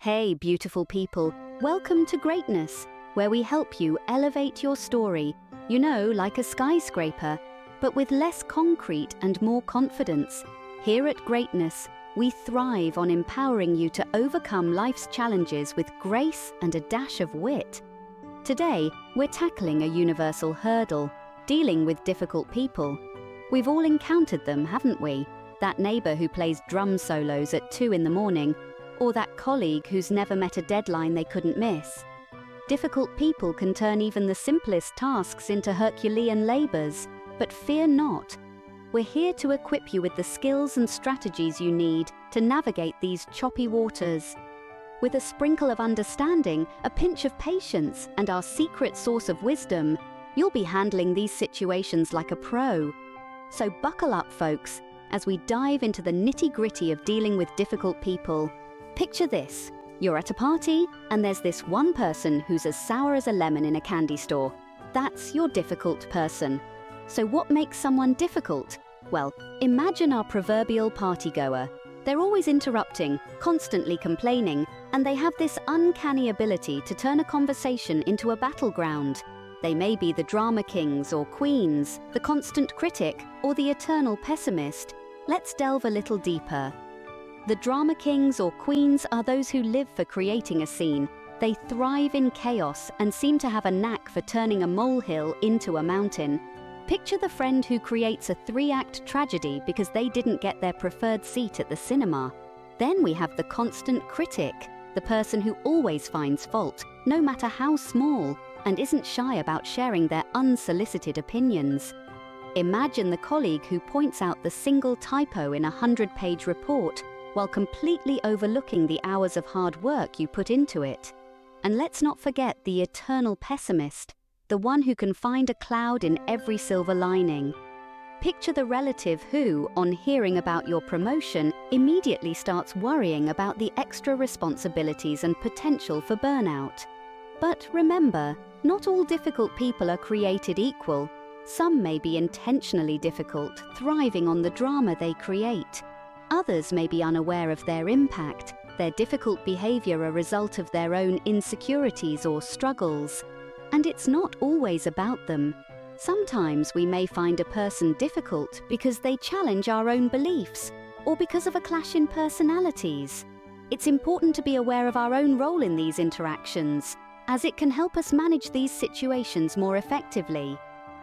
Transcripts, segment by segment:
Hey, beautiful people, welcome to Greatness, where we help you elevate your story, like a skyscraper, but with less concrete and more confidence. Here at Greatness, we thrive on empowering you to overcome life's challenges with grace and a dash of wit. Today, we're tackling a universal hurdle, dealing with difficult people. We've all encountered them, haven't we? That neighbor who plays drum solos at 2 in the morning, or that colleague who's never met a deadline they couldn't miss. Difficult people can turn even the simplest tasks into Herculean labors, but fear not. We're here to equip you with the skills and strategies you need to navigate these choppy waters. With a sprinkle of understanding, a pinch of patience, and our secret source of wisdom, you'll be handling these situations like a pro. So buckle up, folks, as we dive into the nitty-gritty of dealing with difficult people. Picture this. You're at a party, and there's this one person who's as sour as a lemon in a candy store. That's your difficult person. So what makes someone difficult? Well, imagine our proverbial partygoer. They're always interrupting, constantly complaining, and they have this uncanny ability to turn a conversation into a battleground. They may be the drama kings or queens, the constant critic, or the eternal pessimist. Let's delve a little deeper. The drama kings or queens are those who live for creating a scene. They thrive in chaos and seem to have a knack for turning a molehill into a mountain. Picture the friend who creates a 3-act tragedy because they didn't get their preferred seat at the cinema. Then we have the constant critic, the person who always finds fault, no matter how small, and isn't shy about sharing their unsolicited opinions. Imagine the colleague who points out the single typo in a 100-page report, while completely overlooking the hours of hard work you put into it. And let's not forget the eternal pessimist, the one who can find a cloud in every silver lining. Picture the relative who, on hearing about your promotion, immediately starts worrying about the extra responsibilities and potential for burnout. But remember, not all difficult people are created equal. Some may be intentionally difficult, thriving on the drama they create. Others may be unaware of their impact, their difficult behavior a result of their own insecurities or struggles. And it's not always about them. Sometimes we may find a person difficult because they challenge our own beliefs, or because of a clash in personalities. It's important to be aware of our own role in these interactions, as it can help us manage these situations more effectively.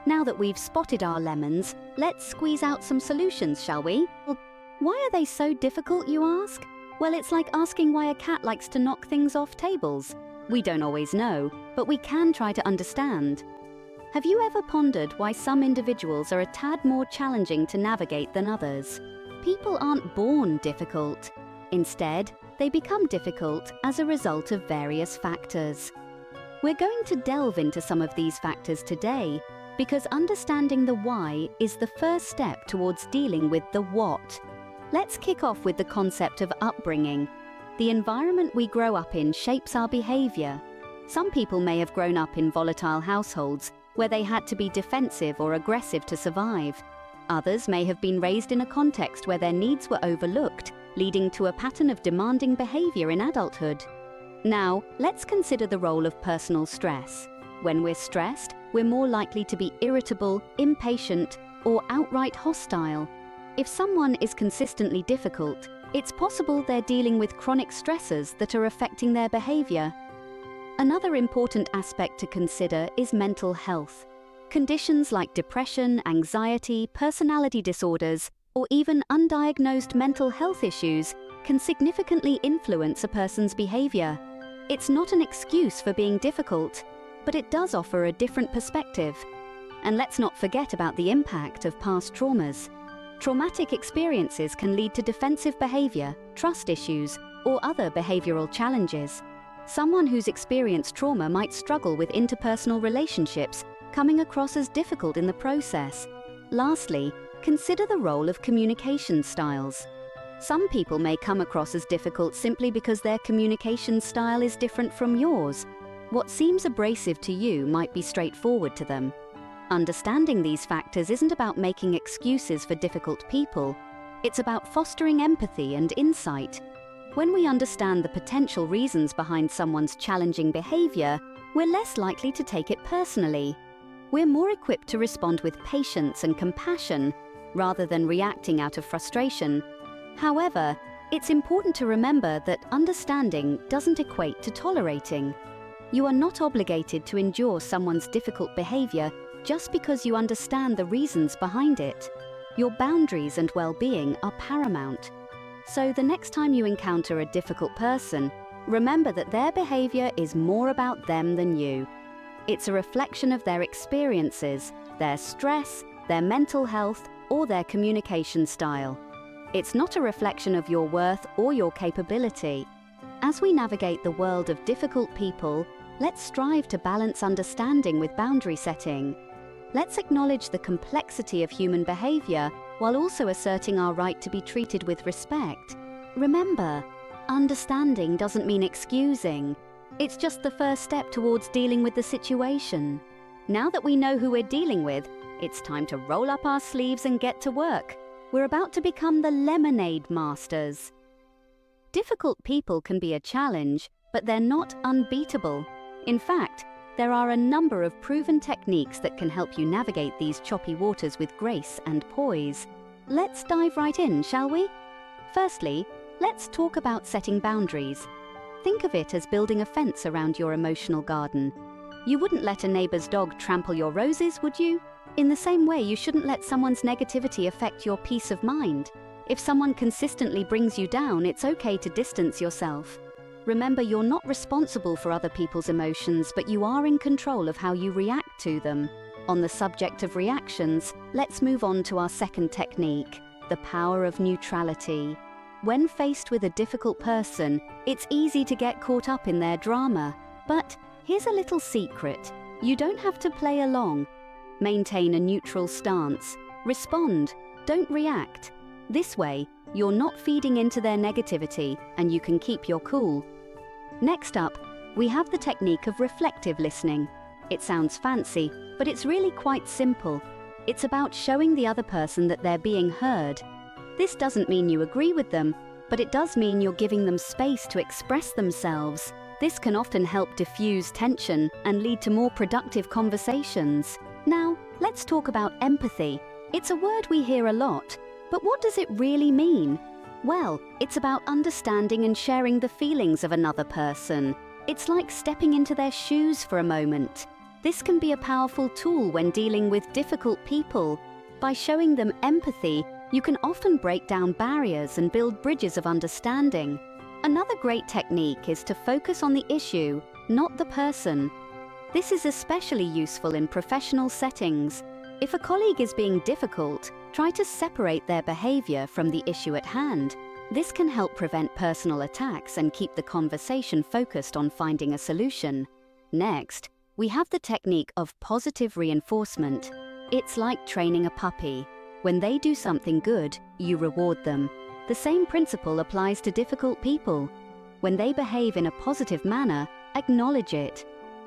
Now that we've spotted our lemons, let's squeeze out some solutions, shall we? Why are they so difficult, you ask? Well, it's like asking why a cat likes to knock things off tables. We don't always know, but we can try to understand. Have you ever pondered why some individuals are a tad more challenging to navigate than others? People aren't born difficult. Instead, they become difficult as a result of various factors. We're going to delve into some of these factors today, because understanding the why is the first step towards dealing with the what. Let's kick off with the concept of upbringing. The environment we grow up in shapes our behavior. Some people may have grown up in volatile households where they had to be defensive or aggressive to survive. Others may have been raised in a context where their needs were overlooked, leading to a pattern of demanding behavior in adulthood. Now, let's consider the role of personal stress. When we're stressed, we're more likely to be irritable, impatient, or outright hostile. If someone is consistently difficult, it's possible they're dealing with chronic stressors that are affecting their behavior. Another important aspect to consider is mental health. Conditions like depression, anxiety, personality disorders, or even undiagnosed mental health issues can significantly influence a person's behavior. It's not an excuse for being difficult, but it does offer a different perspective. And let's not forget about the impact of past traumas. Traumatic experiences can lead to defensive behavior, trust issues, or other behavioral challenges. Someone who's experienced trauma might struggle with interpersonal relationships, coming across as difficult in the process. Lastly, consider the role of communication styles. Some people may come across as difficult simply because their communication style is different from yours. What seems abrasive to you might be straightforward to them. Understanding these factors isn't about making excuses for difficult people. It's about fostering empathy and insight. When we understand the potential reasons behind someone's challenging behavior, we're less likely to take it personally. We're more equipped to respond with patience and compassion, rather than reacting out of frustration. However, it's important to remember that understanding doesn't equate to tolerating. You are not obligated to endure someone's difficult behavior just because you understand the reasons behind it. Your boundaries and well-being are paramount. So the next time you encounter a difficult person, remember that their behavior is more about them than you. It's a reflection of their experiences, their stress, their mental health, or their communication style. It's not a reflection of your worth or your capability. As we navigate the world of difficult people, let's strive to balance understanding with boundary setting. Let's acknowledge the complexity of human behavior while also asserting our right to be treated with respect. Remember, understanding doesn't mean excusing. It's just the first step towards dealing with the situation. Now that we know who we're dealing with, it's time to roll up our sleeves and get to work. We're about to become the lemonade masters. Difficult people can be a challenge, but they're not unbeatable. In fact, there are a number of proven techniques that can help you navigate these choppy waters with grace and poise. Let's dive right in, shall we? Firstly, let's talk about setting boundaries. Think of it as building a fence around your emotional garden. You wouldn't let a neighbor's dog trample your roses, would you? In the same way, you shouldn't let someone's negativity affect your peace of mind. If someone consistently brings you down, it's okay to distance yourself. Remember, you're not responsible for other people's emotions, but you are in control of how you react to them. On the subject of reactions, let's move on to our second technique, the power of neutrality. When faced with a difficult person, it's easy to get caught up in their drama. But here's a little secret. You don't have to play along. Maintain a neutral stance. Respond. Don't react. This way, you're not feeding into their negativity and you can keep your cool. Next up, we have the technique of reflective listening. It sounds fancy, but it's really quite simple. It's about showing the other person that they're being heard. This doesn't mean you agree with them, but it does mean you're giving them space to express themselves. This can often help diffuse tension and lead to more productive conversations. Now, let's talk about empathy. It's a word we hear a lot, but what does it really mean? Well, it's about understanding and sharing the feelings of another person. It's like stepping into their shoes for a moment. This can be a powerful tool when dealing with difficult people. By showing them empathy, you can often break down barriers and build bridges of understanding. Another great technique is to focus on the issue, not the person. This is especially useful in professional settings. If a colleague is being difficult, try to separate their behavior from the issue at hand. This can help prevent personal attacks and keep the conversation focused on finding a solution. Next, we have the technique of positive reinforcement. It's like training a puppy. When they do something good, you reward them. The same principle applies to difficult people. When they behave in a positive manner, acknowledge it.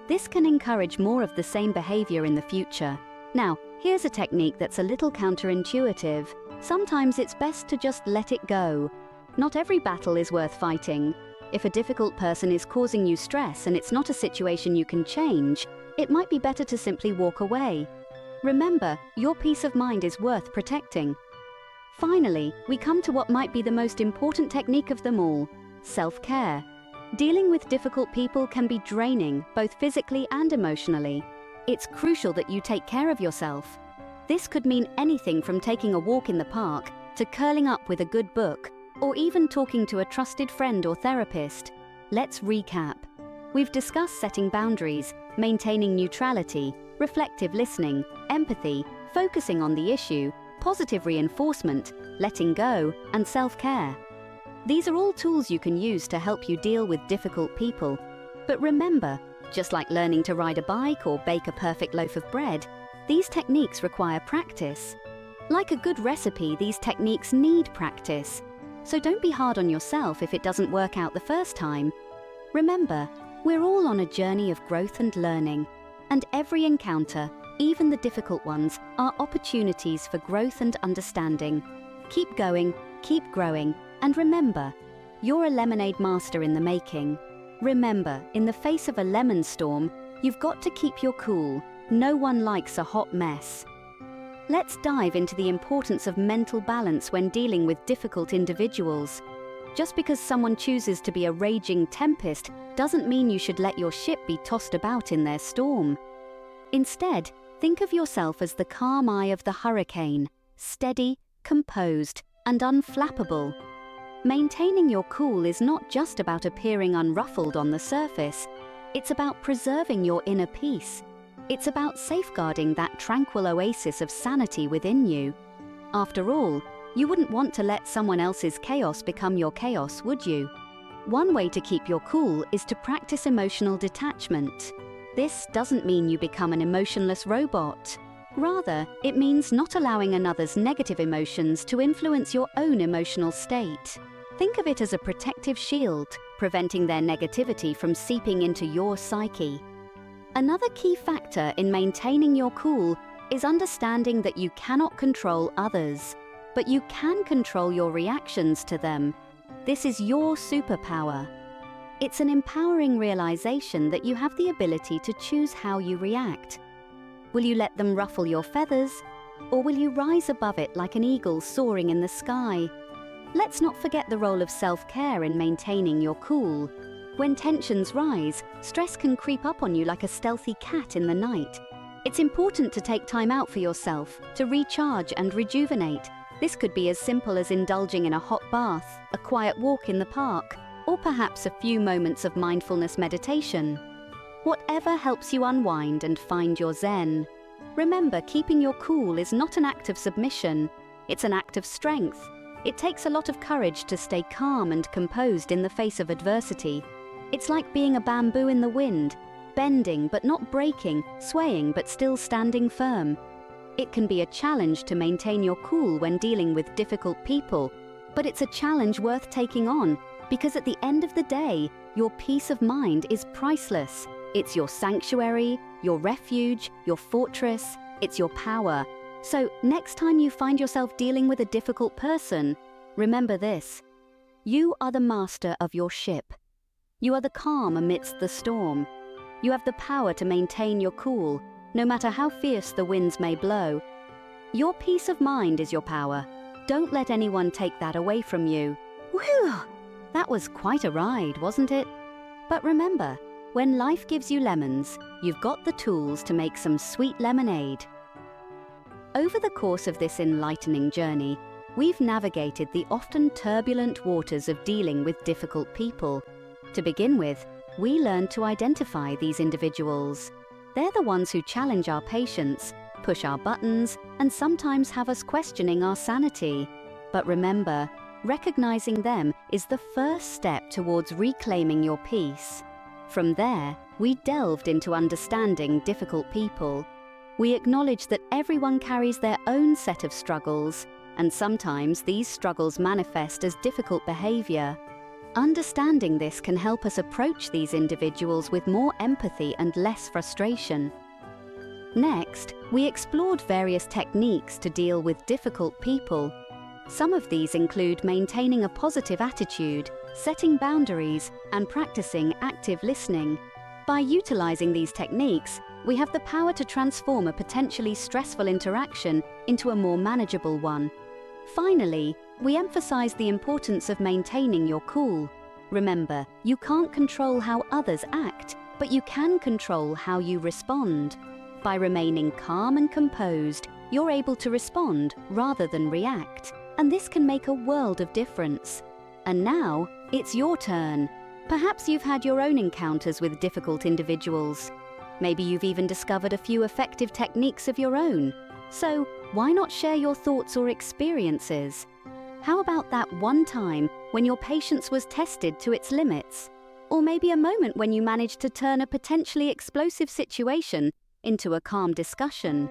This can encourage more of the same behavior in the future. Now, here's a technique that's a little counterintuitive. Sometimes it's best to just let it go. Not every battle is worth fighting. If a difficult person is causing you stress and it's not a situation you can change, it might be better to simply walk away. Remember, your peace of mind is worth protecting. Finally, we come to what might be the most important technique of them all, self-care. Dealing with difficult people can be draining, both physically and emotionally. It's crucial that you take care of yourself. This could mean anything from taking a walk in the park to curling up with a good book, or even talking to a trusted friend or therapist. Let's recap. We've discussed setting boundaries, maintaining neutrality, reflective listening, empathy, focusing on the issue, positive reinforcement, letting go, and self-care. These are all tools you can use to help you deal with difficult people. But remember, just like learning to ride a bike or bake a perfect loaf of bread, these techniques require practice. Like a good recipe, these techniques need practice. So don't be hard on yourself if it doesn't work out the first time. Remember, we're all on a journey of growth and learning, and every encounter, even the difficult ones, are opportunities for growth and understanding. Keep going, keep growing, and remember, You're a lemonade master in the making. Remember, in the face of a lemon storm, you've got to keep your cool. No one likes a hot mess. Let's dive into the importance of mental balance when dealing with difficult individuals. Just because someone chooses to be a raging tempest doesn't mean you should let your ship be tossed about in their storm. Instead, think of yourself as the calm eye of the hurricane, steady, composed, and unflappable. Maintaining your cool is not just about appearing unruffled on the surface. It's about preserving your inner peace. It's about safeguarding that tranquil oasis of sanity within you. After all, you wouldn't want to let someone else's chaos become your chaos, would you? One way to keep your cool is to practice emotional detachment. This doesn't mean you become an emotionless robot. Rather, it means not allowing another's negative emotions to influence your own emotional state. Think of it as a protective shield, preventing their negativity from seeping into your psyche. Another key factor in maintaining your cool is understanding that you cannot control others, but you can control your reactions to them. This is your superpower. It's an empowering realization that you have the ability to choose how you react. Will you let them ruffle your feathers, or will you rise above it like an eagle soaring in the sky? Let's not forget the role of self-care in maintaining your cool. When tensions rise, stress can creep up on you like a stealthy cat in the night. It's important to take time out for yourself, to recharge and rejuvenate. This could be as simple as indulging in a hot bath, a quiet walk in the park, or perhaps a few moments of mindfulness meditation. Whatever helps you unwind and find your zen. Remember, keeping your cool is not an act of submission. It's an act of strength. It takes a lot of courage to stay calm and composed in the face of adversity. It's like being a bamboo in the wind, bending but not breaking, swaying but still standing firm. It can be a challenge to maintain your cool when dealing with difficult people, but it's a challenge worth taking on, because at the end of the day, your peace of mind is priceless. It's your sanctuary, your refuge, your fortress, it's your power. So next time you find yourself dealing with a difficult person, remember this: you are the master of your ship. You are the calm amidst the storm. You have the power to maintain your cool, no matter how fierce the winds may blow. Your peace of mind is your power. Don't let anyone take that away from you. Whew! That was quite a ride, wasn't it? But remember, when life gives you lemons, you've got the tools to make some sweet lemonade. Over the course of this enlightening journey, we've navigated the often turbulent waters of dealing with difficult people. To begin with, we learned to identify these individuals. They're the ones who challenge our patience, push our buttons, and sometimes have us questioning our sanity. But remember, recognizing them is the first step towards reclaiming your peace. From there, we delved into understanding difficult people. We acknowledged that everyone carries their own set of struggles, and sometimes these struggles manifest as difficult behavior. Understanding this can help us approach these individuals with more empathy and less frustration. Next, we explored various techniques to deal with difficult people. Some of these include maintaining a positive attitude, setting boundaries, and practicing active listening. By utilizing these techniques, we have the power to transform a potentially stressful interaction into a more manageable one. Finally, we emphasize the importance of maintaining your cool. Remember, you can't control how others act, but you can control how you respond. By remaining calm and composed, you're able to respond rather than react, and this can make a world of difference. And now, it's your turn. Perhaps you've had your own encounters with difficult individuals. Maybe you've even discovered a few effective techniques of your own. So, why not share your thoughts or experiences? How about that one time when your patience was tested to its limits? Or maybe a moment when you managed to turn a potentially explosive situation into a calm discussion?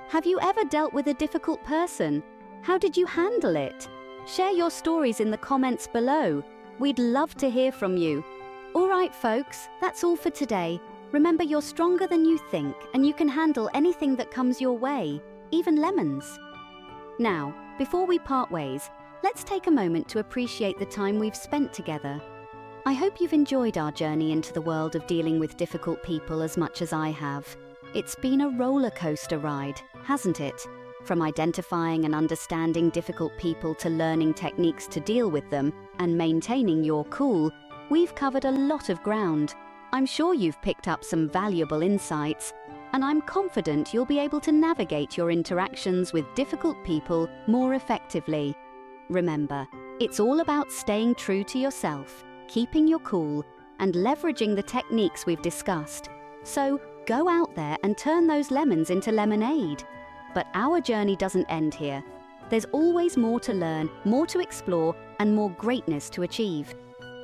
Have you ever dealt with a difficult person? How did you handle it? Share your stories in the comments below. We'd love to hear from you. All right, folks, that's all for today. Remember, you're stronger than you think, and you can handle anything that comes your way, even lemons. Now, before we part ways, let's take a moment to appreciate the time we've spent together. I hope you've enjoyed our journey into the world of dealing with difficult people as much as I have. It's been a roller coaster ride, hasn't it? From identifying and understanding difficult people to learning techniques to deal with them and maintaining your cool, we've covered a lot of ground. I'm sure you've picked up some valuable insights, and I'm confident you'll be able to navigate your interactions with difficult people more effectively. Remember, it's all about staying true to yourself, keeping your cool, and leveraging the techniques we've discussed. So go out there and turn those lemons into lemonade. But our journey doesn't end here. There's always more to learn, more to explore, and more greatness to achieve.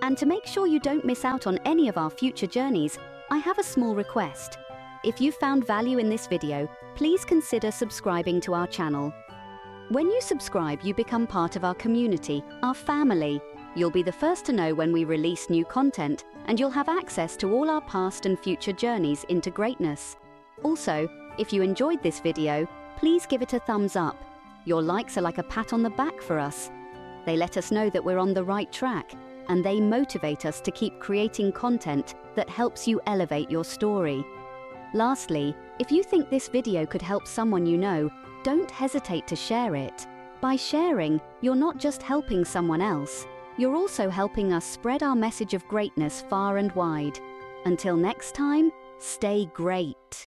And to make sure you don't miss out on any of our future journeys, I have a small request. If you found value in this video, please consider subscribing to our channel. When you subscribe, you become part of our community, our family. You'll be the first to know when we release new content, and you'll have access to all our past and future journeys into greatness. Also, if you enjoyed this video, please give it a thumbs up. Your likes are like a pat on the back for us. They let us know that we're on the right track, and they motivate us to keep creating content that helps you elevate your story. Lastly, if you think this video could help someone you know, don't hesitate to share it. By sharing, you're not just helping someone else, you're also helping us spread our message of greatness far and wide. Until next time, stay great.